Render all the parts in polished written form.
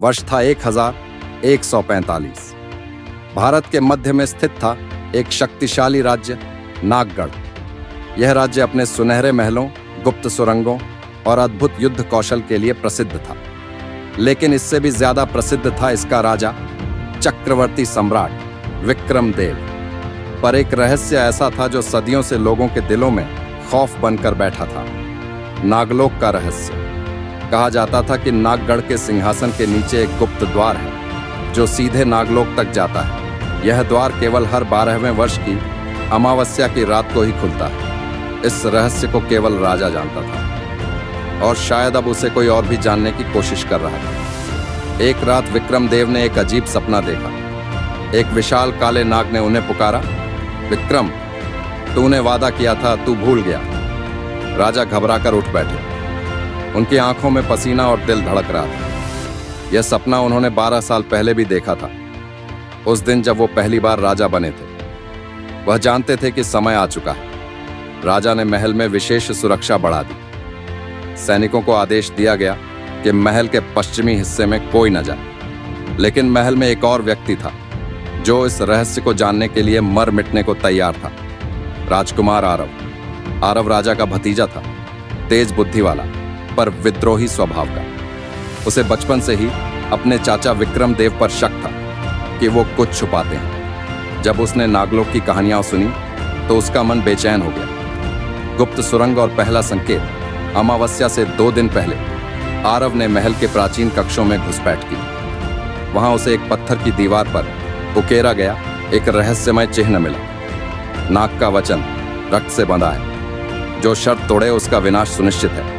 वर्ष था 1145। भारत के मध्य में स्थित था एक शक्तिशाली राज्य नागगढ़। यह राज्य अपने सुनहरे महलों, गुप्त सुरंगों और अद्भुत युद्ध कौशल के लिए प्रसिद्ध था। लेकिन इससे भी ज्यादा प्रसिद्ध था इसका राजा, चक्रवर्ती सम्राट विक्रमदेव। पर एक रहस्य ऐसा था जो सदियों से लोगों के दिलों में खौफ बनकर बैठा था। नागलोक का रहस्य। कहा जाता था कि नागगढ़ के सिंहासन के नीचे एक गुप्त द्वार है जो सीधे नागलोक तक जाता है। यह द्वार केवल हर 12वें वर्ष की अमावस्या की रात को ही खुलता है। इस रहस्य को केवल राजा जानता था और शायद अब उसे कोई और भी जानने की कोशिश कर रहा था। एक रात विक्रमदेव ने एक अजीब सपना देखा। एक विशाल काले नाग ने उन्हें पुकारा, विक्रम, तूने वादा किया था, तू भूल गया। राजा घबराकर उठ बैठे। उनकी आंखों में पसीना और दिल धड़क रहा था। यह सपना उन्होंने 12 साल पहले भी देखा था, उस दिन जब वो पहली बार राजा बने थे। वह जानते थे कि समय आ चुका है। राजा ने महल में विशेष सुरक्षा बढ़ा दी। सैनिकों को आदेश दिया गया कि महल के पश्चिमी हिस्से में कोई न जाए। लेकिन महल में एक और व्यक्ति था जो इस रहस्य को जानने के लिए मर मिटने को तैयार था। राजकुमार आरव। आरव राजा का भतीजा था, तेज बुद्धि वाला पर विद्रोही स्वभाव का। उसे बचपन से ही अपने चाचा विक्रमदेव पर शक था कि वो कुछ छुपाते हैं। जब उसने नागलोक की कहानियां सुनी तो उसका मन बेचैन हो गया। गुप्त सुरंग और पहला संकेत। अमावस्या से 2 दिन पहले आरव ने महल के प्राचीन कक्षों में घुसपैठ की। वहां उसे एक पत्थर की दीवार पर उकेरा गया एक रहस्यमय चिन्ह मिला। नाग का वचन रक्त से बंधा है, जो शर्त तोड़े उसका विनाश सुनिश्चित है।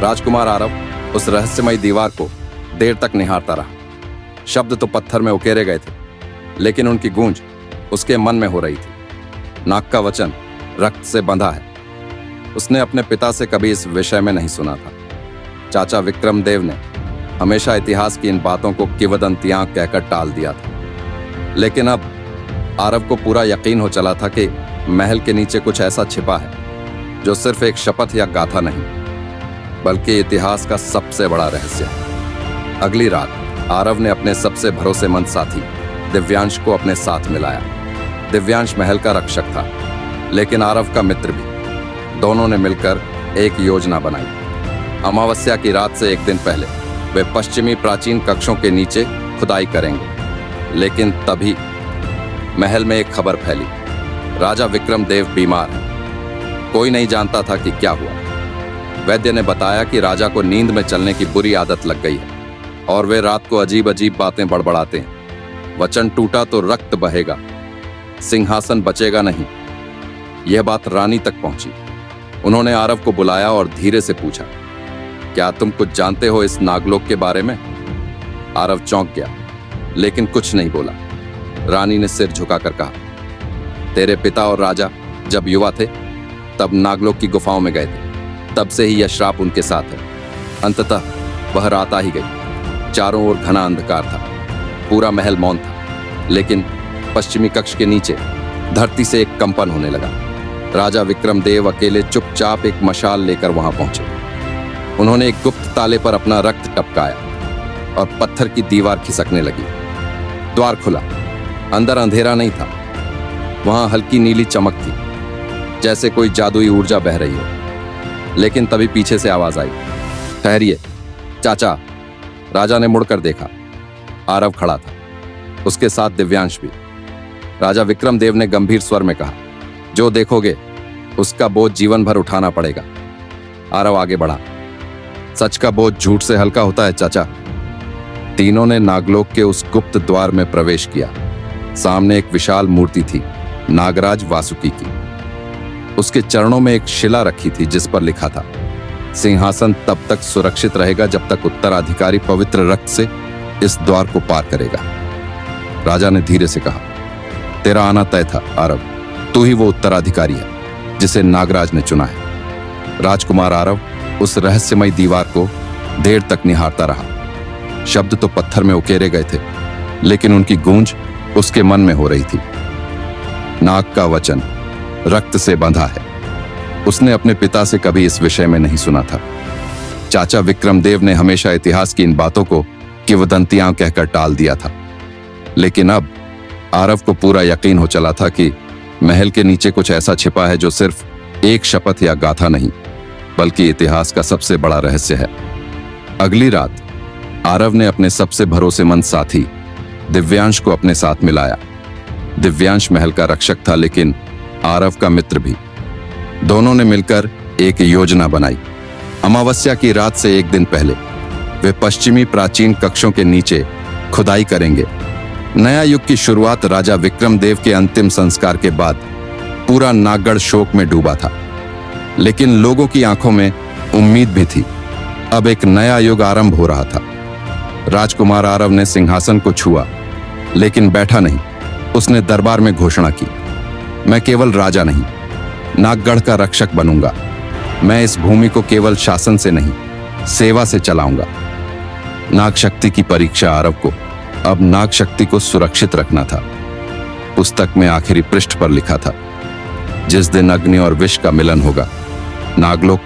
राजकुमार आरव उस रहस्यमय दीवार को देर तक निहारता रहा। शब्द तो पत्थर में उकेरे गए थे, लेकिन उनकी गूंज उसके मन में हो रही थी। नाग का वचन रक्त से बंधा है। उसने अपने पिता से कभी इस विषय में नहीं सुना था। चाचा विक्रमदेव ने हमेशा इतिहास की इन बातों को किंवदंतियां कहकर टाल दिया था। लेकिन अब आरव को पूरा यकीन हो चला था कि महल के नीचे कुछ ऐसा छिपा है जो सिर्फ एक शपथ या गाथा नहीं, बल्कि इतिहास का सबसे बड़ा रहस्य है। अगली रात आरव ने अपने सबसे भरोसेमंद साथी दिव्यांश को अपने साथ मिलाया। दिव्यांश महल का रक्षक था, लेकिन आरव का मित्र भी। दोनों ने मिलकर एक योजना बनाई। अमावस्या की रात से 1 दिन पहले वे पश्चिमी प्राचीन कक्षों के नीचे खुदाई करेंगे। लेकिन तभी महल में एक खबर फैली, राजा विक्रमदेव बीमार है। कोई नहीं जानता था कि क्या हुआ। वैद्य ने बताया कि राजा को नींद में चलने की बुरी आदत लग गई है और वे रात को अजीब अजीब बातें बड़बड़ाते हैं। वचन टूटा तो रक्त बहेगा, सिंहासन बचेगा नहीं। यह बात रानी तक पहुंची। उन्होंने आरव को बुलाया और धीरे से पूछा, क्या तुम कुछ जानते हो इस नागलोक के बारे में? आरव चौंक गया, लेकिन कुछ नहीं बोला। रानी ने सिर झुकाकर कहा, तेरे पिता और राजा जब युवा थे तब नागलोक की गुफाओं में गए थे। तब से ही यह श्राप उनके साथ है। अंततः वह रात आ ही गई। चारों ओर घना अंधकार था। पूरा महल मौन था, लेकिन पश्चिमी कक्ष के नीचे धरती से एक कंपन होने लगा। राजा विक्रमदेव अकेले चुपचाप एक मशाल लेकर वहां पहुंचे। उन्होंने एक गुप्त ताले पर अपना रक्त टपकाया और पत्थर की दीवार खिसकने लगी। द्वार खुला। अंदर अंधेरा नहीं था। वहां हल्की नीली चमक थी, जैसे कोई जादुई ऊर्जा बह रही हो। लेकिन तभी पीछे से आवाज आई, ठहरिए चाचा। राजा ने मुड़कर देखा। आरव खड़ा था, उसके साथ दिव्यांश भी। राजा विक्रमदेव ने गंभीर स्वर में कहा, जो देखोगे उसका बोझ जीवन भर उठाना पड़ेगा। आरव आगे बढ़ा, सच का बोझ झूठ से हल्का होता है चाचा। तीनों ने नागलोक के उस गुप्त द्वार में प्रवेश किया। सामने एक विशाल मूर्ति थी, नागराज वासुकी की। उसके चरणों में एक शिला रखी थी जिस पर लिखा था, सिंहासन तब तक सुरक्षित रहेगा जब तक उत्तराधिकारी पवित्र रक्त से इस द्वार को पार करेगा। राजा ने धीरे से कहा, तेरा आना तय था आरव। तू ही वो उत्तराधिकारी है जिसे नागराज ने चुना है। राजकुमार आरव उस रहस्यमय दीवार को देर तक निहारता रहा। शब्द तो पत्थर में उकेरे गए थे, लेकिन उनकी गूंज उसके मन में हो रही थी। नाग का वचन रक्त से बंधा है। उसने अपने पिता से कभी इस विषय में नहीं सुना था। चाचा विक्रमदेव ने हमेशा इतिहास की इन बातों को किंवदंतियां कहकर टाल दिया था। लेकिन अब आरव को पूरा यकीन हो चला था कि महल के नीचे कुछ ऐसा छिपा है जो सिर्फ एक शपथ या गाथा नहीं, बल्कि इतिहास का सबसे बड़ा रहस्य है। अगली रात आरव ने अपने सबसे भरोसेमंद साथी दिव्यांश को अपने साथ मिलाया। दिव्यांश महल का रक्षक था, लेकिन आरव का मित्र भी। दोनों ने मिलकर एक योजना बनाई। अमावस्या की रात से एक दिन पहले वे पश्चिमी प्राचीन कक्षों के नीचे खुदाई करेंगे। नया युग की शुरुआत राजा विक्रमदेव के अंतिम संस्कार के बाद पूरा नागगढ़ शोक में डूबा था, लेकिन लोगों की आंखों में उम्मीद भी थी। अब एक नया युग आरंभ हो रहा था। राजकुमार आरव ने सिंहासन को छुआ, लेकिन बैठा नहीं। उसने दरबार में घोषणा की, मैं केवल राजा नहीं, नागगढ़ का रक्षक बनूंगा। मैं इस भूमि को केवल शासन से नहीं, सेवा से चलाऊंगा। नाग शक्ति की परीक्षा आरव को अब नाग शक्ति को सुरक्षित रखना था। पुस्तक में आखिरी पृष्ठ पर लिखा था, जिस दिन अग्नि और विष का मिलन होगा, नागलोक